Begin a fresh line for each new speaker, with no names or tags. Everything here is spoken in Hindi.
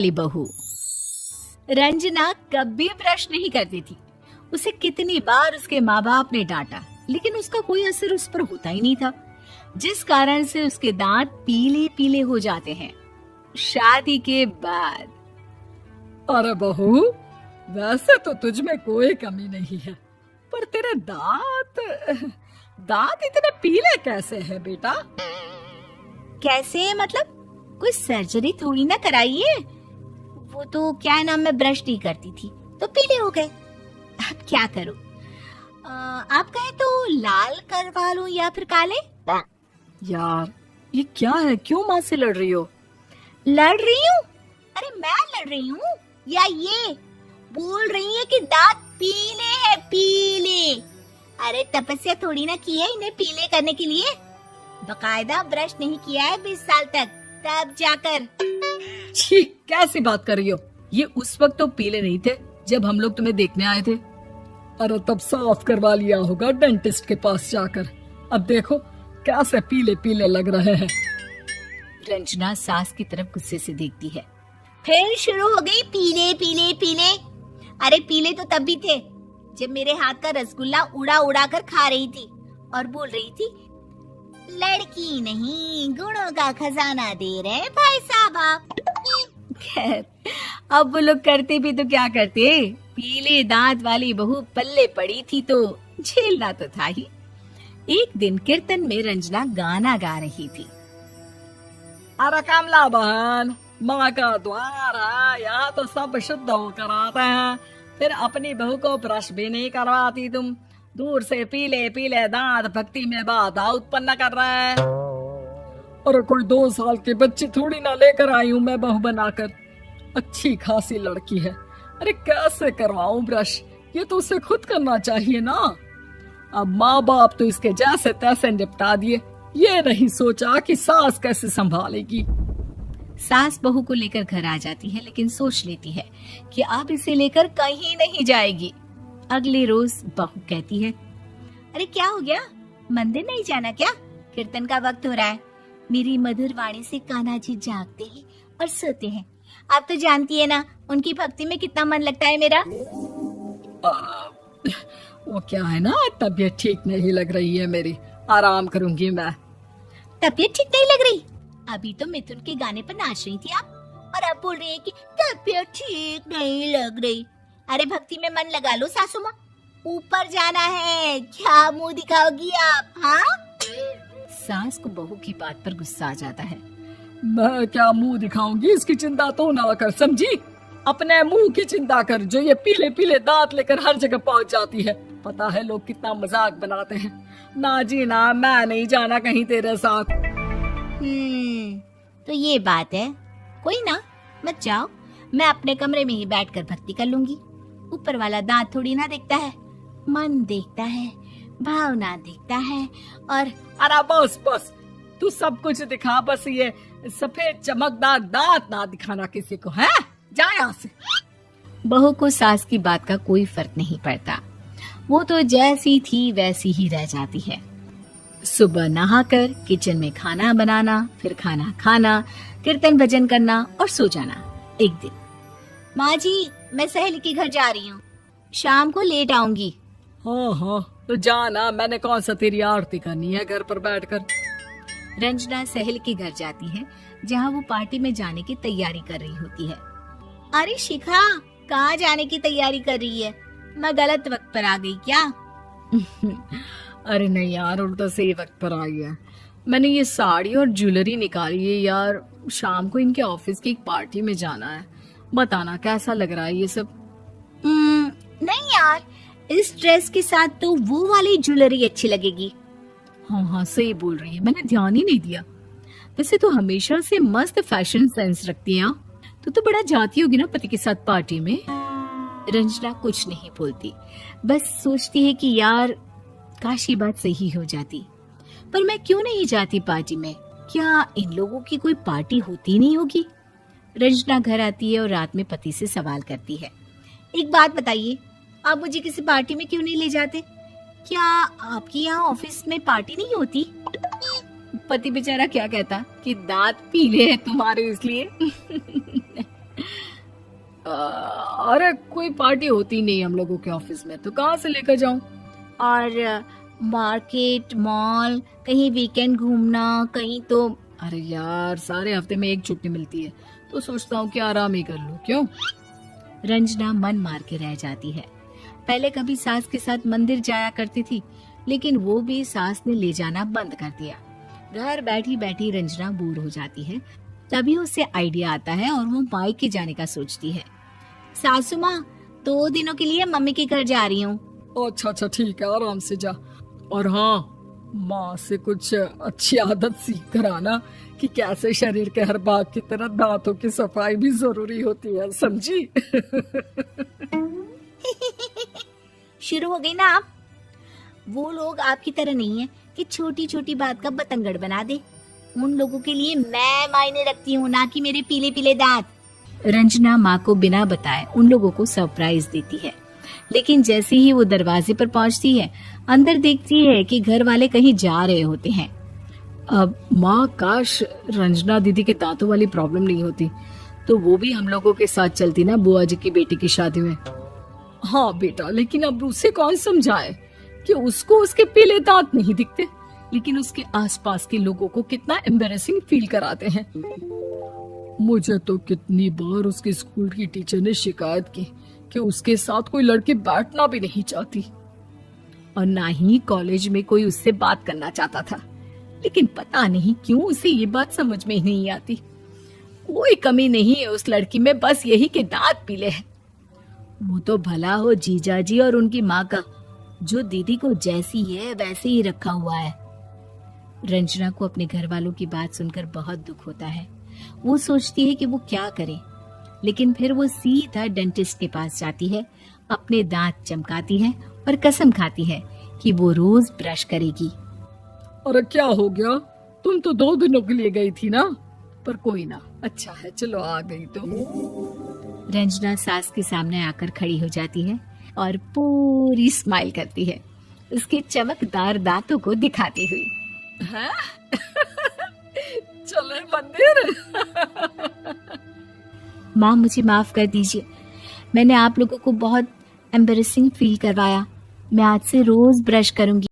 वाली बहू। रंजना कभी ब्रश नहीं करती थी। उसे कितनी बार उसके माँ बाप ने डांटा, लेकिन उसका कोई असर उस पर होता ही नहीं था, जिस कारण से उसके दांत पीले पीले हो जाते हैं। शादी के बाद।
अरे बहू, वैसे तो तुझ में कोई कमी नहीं है, पर तेरे दांत इतने पीले कैसे हैं बेटा?
कैसे मतलब? कोई सर्जरी थोड़ी ना कराई है। वो तो क्या नाम, मैं ब्रश नहीं करती थी तो पीले हो गए। अब क्या करूं? आप कहें तो लाल करवा लूं या फिर काले?
यार ये क्या है, क्यों माँ से लड़ रही हो?
लड़ रही हूँ? अरे मैं लड़ रही हूँ या ये बोल रही है कि दांत पीले हैं, पीले। अरे तपस्या थोड़ी ना की है इन्हें पीले करने के लिए। बकायदा ब्रश नहीं किया है 20 साल तक, तब जाकर।
छी, कैसी बात कर रही हो? ये उस वक्त तो पीले नहीं थे जब हम लोग तुम्हें देखने आए थे। अरे तब साफ करवा लिया होगा डेंटिस्ट के पास जाकर। अब देखो कैसे पीले पीले लग रहे हैं।
रंजना सास की तरफ गुस्से से देखती है। फिर शुरू हो गई पीले पीले पीले। अरे पीले तो तब भी थे जब मेरे हाथ का रसगुल्ला उड़ा उड़ा कर खा रही थी और बोल रही थी, लड़की नहीं गुणों का खजाना दे रहे भाई साहब आप। खैर, अब वो लोग करते भी तो क्या करते, पीले दांत वाली बहू पल्ले पड़ी थी तो झेलना तो था ही। एक दिन कीर्तन में रंजना गाना गा रही थी।
अरे कमला बहन, माँ का द्वार है, यहाँ तो सब शुद्ध होकर आते हैं, फिर अपनी बहू को ब्रश भी नहीं करवाती तुम। दूर से पीले पीले दांत भक्ति में बाधा उत्पन्न कर रहे हैं। अरे कोई 2 साल के बच्चे थोड़ी ना लेकर आई हूँ मैं बहू बनाकर। अच्छी खासी लड़की है, अरे कैसे करवाऊं ब्रश? ये तो उसे खुद करना चाहिए ना। अब माँ बाप तो इसके जैसे तैसे निपटा दिए, ये नहीं सोचा कि सास कैसे संभालेगी।
सास बहू को लेकर घर आ जाती है, लेकिन सोच लेती है कि अब इसे लेकर कहीं नहीं जाएगी। अगले रोज बहू कहती है, अरे क्या हो गया, मंदिर नहीं जाना क्या? कीर्तन का वक्त हो रहा है। मेरी मधुर वाणी से कान्हा जी जागते हैं और सोते हैं। आप तो जानती है ना उनकी भक्ति में कितना मन लगता है मेरा।
वो क्या है ना, तबीयत ठीक नहीं लग रही है मेरी, आराम करूंगी मैं।
तबीयत ठीक नहीं लग रही? अभी तो मिथुन के गाने पर नाच रही थी आप, और अब बोल रही है कि तबीयत ठीक नहीं लग रही। अरे भक्ति में मन लगा लो सासू माँ, ऊपर जाना है, क्या मुंह दिखाओगी आप? हाँ? सास को बहू की बात पर गुस्सा आ जाता है।
मैं क्या मुंह दिखाऊंगी, इसकी चिंता तो ना कर, समझी? अपने मुंह की चिंता कर, जो ये पीले पीले दांत लेकर हर जगह पहुंच जाती है। पता है लोग कितना मजाक बनाते हैं। ना जी ना, मैं नहीं जाना कहीं तेरे साथ।
तो ये बात है। कोई ना, मत जाओ, मैं अपने कमरे में ही बैठकर भक्ति कर लूंगी। ऊपर वाला दांत थोड़ी ना देखता है, मन देखता है, भावना देखता है। और
अरे बस बस, तू सब कुछ दिखा, बस ये सफेद चमकदार दांत ना दिखाना किसी को, है? जा यहाँ से।
बहू को सास की बात का कोई फर्क नहीं पड़ता, वो तो जैसी थी वैसी ही रह जाती है। सुबह नहाकर किचन में खाना बनाना, फिर खाना खाना, कीर्तन भजन करना और सो जाना। एक दिन, माँ जी मैं सहेली के घर जा रही हूँ, शाम को लेट आऊंगी।
हाँ हाँ तो जाना, मैंने कौन सा तेरी आरती करनी है घर पर बैठकर।
रंजना सहेली के घर जाती है, जहाँ वो पार्टी में जाने की तैयारी कर रही होती है। अरे शिखा, कहाँ जाने की तैयारी कर रही है? मैं गलत वक्त पर आ गई क्या?
अरे नहीं यार, उल्टा सही वक्त पर आई है। मैंने ये साड़ी और ज्वेलरी निकाली है यार, शाम को इनके ऑफिस की एक पार्टी में जाना है। बताना कैसा लग रहा है ये सब?
नहीं यार, इस ड्रेस के साथ तो वो वाली ज्वेलरी अच्छी लगेगी।
हाँ हाँ सही बोल रही है, मैंने ध्यान ही नहीं दिया। वैसे तो हमेशा से मस्त फैशन सेंस रखती है। तो बड़ा जाती होगी ना पति के साथ पार्टी में। रंजना कुछ नहीं बोलती, बस सोचती है कि यार काश ये बात सही हो जाती, पर मैं क्यों नहीं जाती पार्टी में? क्या इन लोगों की कोई पार्टी होती नहीं होगी? रंजना घर आती है और रात में पति से सवाल करती है, एक बात बताइए, आप मुझे किसी पार्टी में क्यों नहीं ले जाते? क्या आपकी यहाँ ऑफिस में पार्टी नहीं होती? पति बेचारा क्या कहता कि दांत पीले हैं तुम्हारे इसलिए। अरे कोई पार्टी होती नहीं हम लोगों के ऑफिस में, तो कहाँ से लेकर जाऊं?
और मार्केट, मॉल, कहीं वीकेंड घूमना, कहीं तो।
अरे यार, सारे हफ्ते में एक छुट्टी मिलती है, तो सोचता हूँ कि आराम ही कर लूं। क्यों?
रंजना मन मार के रह जाती है। पहले कभी सास के साथ मंदिर जाया करती थी, लेकिन वो भी सास ने ले जाना बंद कर दिया। घर बैठी बैठी रंजना बोर हो जाती है। तभी उसे आइडिया आता है और वो मायके जाने का सोचती है। सासू माँ, 2 दिनों के लिए मम्मी के घर जा रही हूँ।
अच्छा ठीक है, आराम से जा। और हाँ, माँ से कुछ अच्छी आदत सीख कर आना कि कैसे शरीर के हर भाग की तरह दांतों की सफाई भी जरूरी होती है, समझी?
शुरू हो गई ना आप। वो लोग आपकी तरह नहीं है कि छोटी छोटी बात का बतंगड़ बना दे। उन लोगों के लिए मैं मायने रखती हूँ, ना कि मेरे पीले पीले दांत। रंजना माँ को बिना बताए उन लोगों को सरप्राइज देती है, लेकिन जैसे ही वो दरवाजे पर पहुंचती है, अंदर देखती है कि घर वाले कहीं जा रहे होते हैं।
अब माँ, काश रंजना दीदी के दांतों वाली प्रॉब्लम नहीं होती, तो वो भी हम लोगों के साथ चलती ना बुआ जी की बेटी की शादी में। हाँ बेटा, लेकिन अब उसे कौन समझाए कि उसको उसके पीले दांत नहीं दिखते, लेकिन उसके आसपास के लोगों को कितना एम्बैरेसिंग फील कराते हैं। मुझे तो कितनी बार उसके स्कूल की टीचर ने शिकायत की कि उसके साथ कोई लड़की बैठना भी नहीं चाहती, और ना ही कॉलेज में कोई उससे बात करना चाहता था। लेकिन पता नहीं क्यों उसे ये बात समझ में ही नहीं आती। कोई कमी नहीं है उस लड़की में, बस यही कि दांत पीले हैं। वो तो भला हो जीजा जी और उनकी माँ का, जो दीदी को जैसी है वैसे ही रखा हुआ है। रंजना को अपने घर वालों की बात सुनकर बहुत दुख होता है। वो सोचती है कि वो क्या करे, लेकिन फिर वो सीधा डेंटिस्ट के पास जाती है, अपने दांत चमकाती है और कसम खाती है कि वो रोज ब्रश करेगी। अरे क्या हो गया? तुम तो 2 दिनों के लिए गई थी ना, पर कोई ना, अच्छा है, चलो आ गई तो।
रंजना सास के सामने आकर खड़ी हो जाती है और पूरी स्माइल करती है, उसके चमकदार दांतों को दिखाती हुई।
हैं? चले मंदिर?
माँ, मुझे माफ कर दीजिए, मैंने आप लोगों को बहुत एम्बैरेसिंग फील करवाया। मैं आज से रोज ब्रश करूंगी।